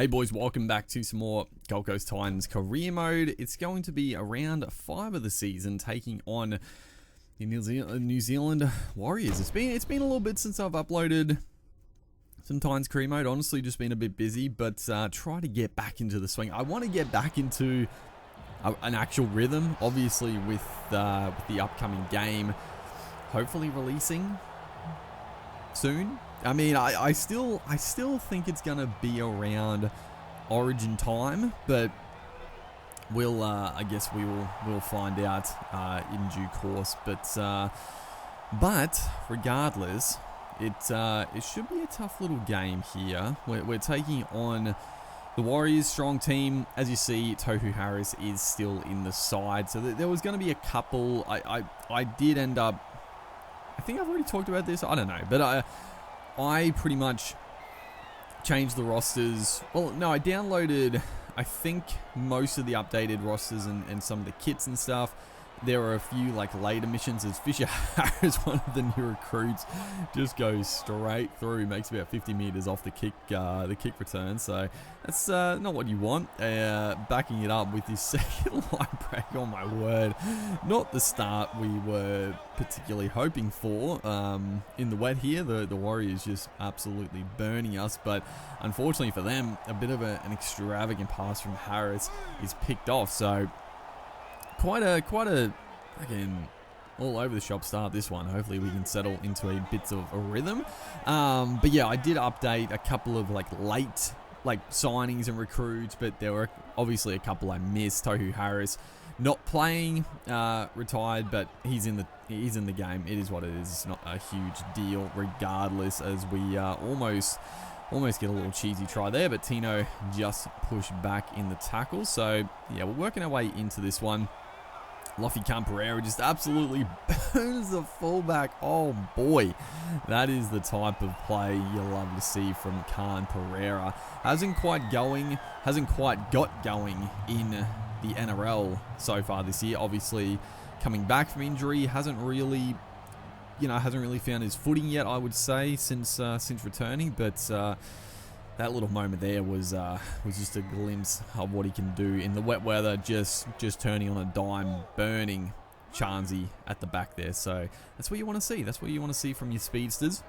Hey boys, welcome back to some more Gold Coast Titans career mode. It's going to be around 5 of the season, taking on the New Zealand Warriors. It's been a little bit since I've uploaded some Titans career mode. Honestly, just been a bit busy, but try to get back into the swing. I want to get back into an actual rhythm, obviously with the upcoming game, hopefully releasing soon. I mean, I still think it's gonna be around Origin time, but we'll I guess we'll find out in due course. But regardless, it should be a tough little game here. We're taking on the Warriors, strong team. As you see, Tohu Harris is still in the side, so there was going to be a couple. I did end up. I think I've already talked about this. I don't know, but I pretty much changed the rosters. Well, no, I downloaded, I think, most of the updated rosters and some of the kits and stuff. There are a few like later missions as Fisher Harris, one of the new recruits, just goes straight through, makes about 50 meters off the kick return. So that's not what you want. Backing it up with this second line break, oh my word, not the start we were particularly hoping for in the wet here. The Warriors just absolutely burning us, but unfortunately for them, a bit of an extravagant pass from Harris is picked off. So quite a again all over the shop start this one. Hopefully we can settle into a bit of a rhythm. But yeah, I did update a couple of late signings and recruits, but there were obviously a couple I missed. Tohu Harris not playing, retired, but he's in the game. It is what it is. It's not a huge deal regardless, as we almost get a little cheesy try there, but Tino just pushed back in the tackle. So yeah, we're working our way into this one. Luffy Pereira just absolutely burns the fullback. Oh boy, that is the type of play you love to see from Khan Pereira. Hasn't quite got going in the NRL so far this year. Obviously, coming back from injury, hasn't really found his footing yet, I would say, since returning. But that little moment there was just a glimpse of what he can do in the wet weather, just turning on a dime, burning Chansey at the back there. So that's what you want to see. That's what you want to see from your speedsters,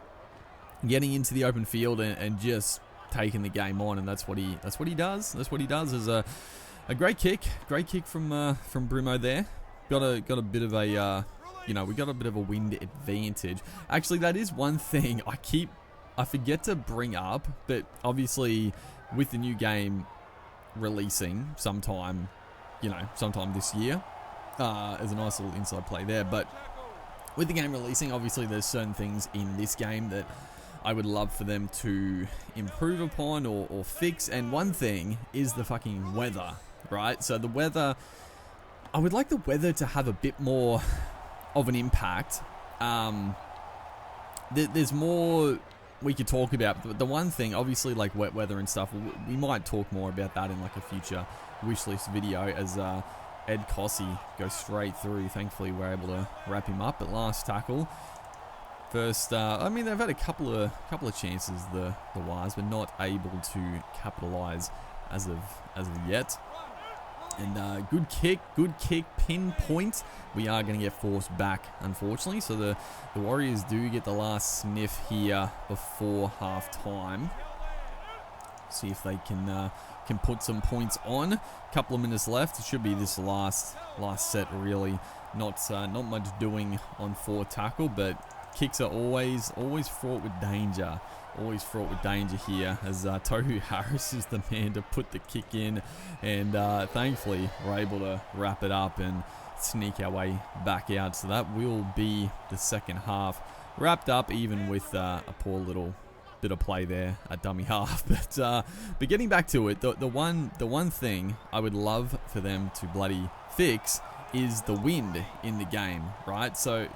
getting into the open field and just taking the game on. And that's what he does. That's what he does. Is a great kick from Brumo there. Got a bit of a we got a bit of a wind advantage. Actually, that is one thing I forget to bring up, but obviously with the new game releasing sometime this year, as a nice little inside play there. But with the game releasing, obviously there's certain things in this game that I would love for them to improve upon or fix. And one thing is the fucking weather, right? So the weather, I would like the weather to have a bit more of an impact. There's more we could talk about. The one thing, obviously, like wet weather and stuff, we might talk more about that in a future wish list video, as Ed Cossey goes straight through. Thankfully, we're able to wrap him up at last tackle. First, I mean, they've had a couple of chances, the Wires, but not able to capitalise as of yet. And good kick, pinpoint. We are going to get forced back, unfortunately. So the Warriors do get the last sniff here before half time. See if they can put some points on. Couple of minutes left. It should be this last set, really. Not much doing on forward tackle, but kicks are always fraught with danger. Always fraught with danger here, as Tohu Harris is the man to put the kick in, and thankfully we're able to wrap it up and sneak our way back out. So that will be the second half wrapped up, even with a poor little bit of play there at dummy half. But getting back to it, the one thing I would love for them to bloody fix is the wind in the game, right? So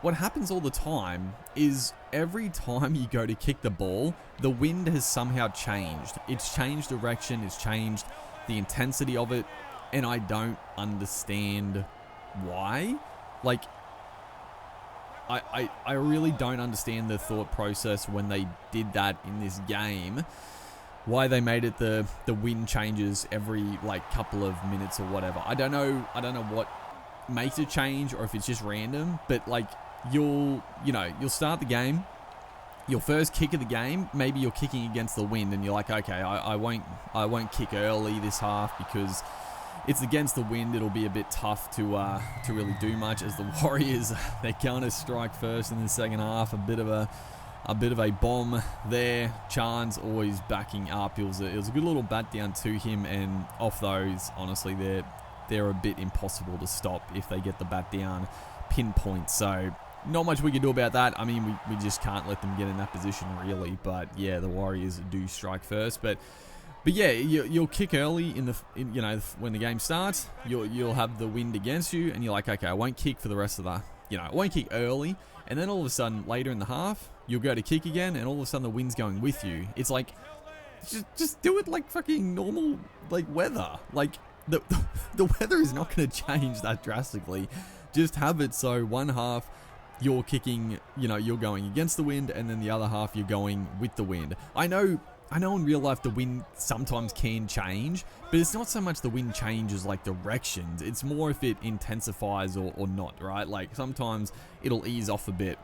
what happens all the time is every time you go to kick the ball, the wind has somehow changed. It's changed direction, it's changed the intensity of it, and I don't understand why. I really don't understand the thought process when they did that in this game. why they made it the wind changes every like couple of minutes or whatever. I don't know what makes it change or if it's just random, but like you'll start the game, your first kick of the game, maybe you're kicking against the wind and you're like, okay, I won't kick early this half because it's against the wind. It'll be a bit tough to really do much, as the Warriors, they're going to strike first in the second half. A bit of a bomb there. Chan's always backing up. It was a good little bat down to him, and off those, honestly, they're a bit impossible to stop if they get the bat down pinpoint. So not much we can do about that. I mean, we just can't let them get in that position really. But yeah, the Warriors do strike first. But yeah, you'll kick early when the game starts. You'll have the wind against you, and you're like, okay, I won't kick for the rest of the, I won't kick early. And then all of a sudden, later in the half, you'll go to kick again, and all of a sudden the wind's going with you. It's like, just do it like fucking normal, like weather. Like the weather is not going to change that drastically. Just have it so one half you're kicking, you're going against the wind, and then the other half you're going with the wind. I know in real life the wind sometimes can change, but it's not so much the wind changes like directions. It's more if it intensifies or not, right? Like sometimes it'll ease off a bit.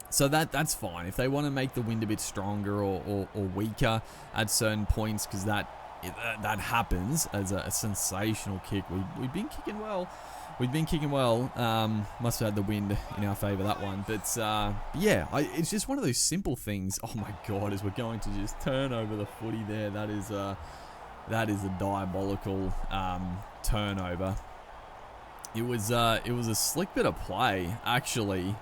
So that's fine. If they want to make the wind a bit stronger or weaker at certain points, because that happens as a sensational kick. We've been kicking well. Must have had the wind in our favour, that one. But yeah, it's just one of those simple things. Oh my god, as we're going to just turn over the footy there, that is a diabolical turnover. It was a slick bit of play, actually.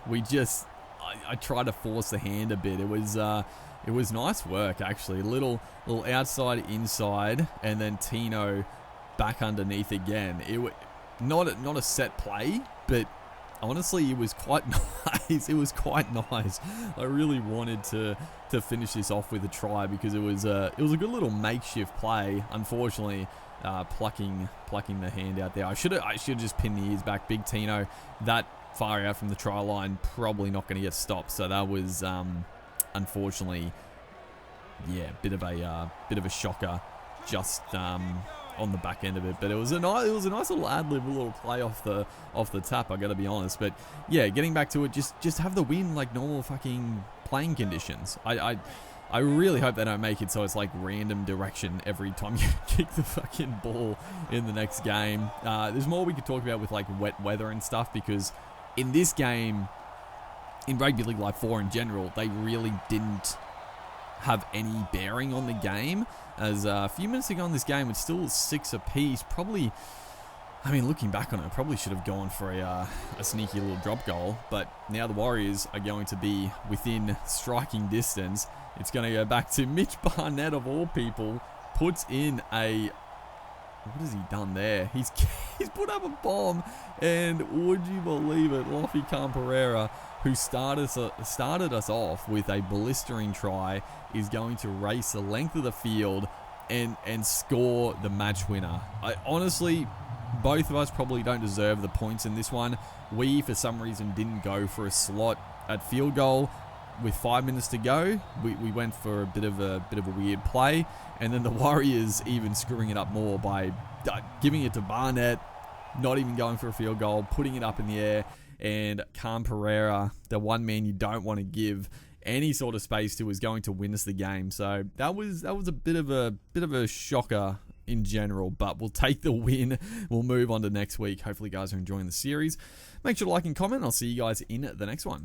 I tried to force the hand a bit. It was nice work, actually. Little outside, inside, and then Tino back underneath again. Not a set play, but honestly, it was quite nice. It was quite nice. I really wanted to finish this off with a try because it was a good little makeshift play. Unfortunately, plucking the hand out there. I should have just pinned the ears back. Big Tino, that far out from the try line, probably not going to get stopped. So that was unfortunately, yeah, bit of a shocker. Just on the back end of it, but it was a nice little ad-lib, little play off the tap. I gotta be honest, but yeah, getting back to it, just have the wind like normal fucking playing conditions. I really hope they don't make it so it's like random direction every time you kick the fucking ball in the next game. There's more we could talk about with like wet weather and stuff, because in this game, in Rugby League Live 4 in general, they really didn't have any bearing on the game. As a few minutes ago in this game, it's still 6 apiece. Probably, I mean, looking back on it, probably should have gone for a sneaky little drop goal. But now the Warriors are going to be within striking distance. It's going to go back to Mitch Barnett, of all people, puts in a... What has he done there? He's put up a bomb, and would you believe it, Lofi Camperera, who started us off with a blistering try, is going to race the length of the field and score the match winner. Honestly, both of us probably don't deserve the points in this one. We, for some reason, didn't go for a slot at field goal. With 5 minutes to go, we went for a bit of a weird play, and then the Warriors even screwing it up more by giving it to Barnett, not even going for a field goal, putting it up in the air, and Khan Pereira, the one man you don't want to give any sort of space to, is going to win us the game. So that was a bit of a shocker in general, but we'll take the win. We'll move on to next week. Hopefully you guys are enjoying the series. Make sure to like and comment. I'll see you guys in the next one.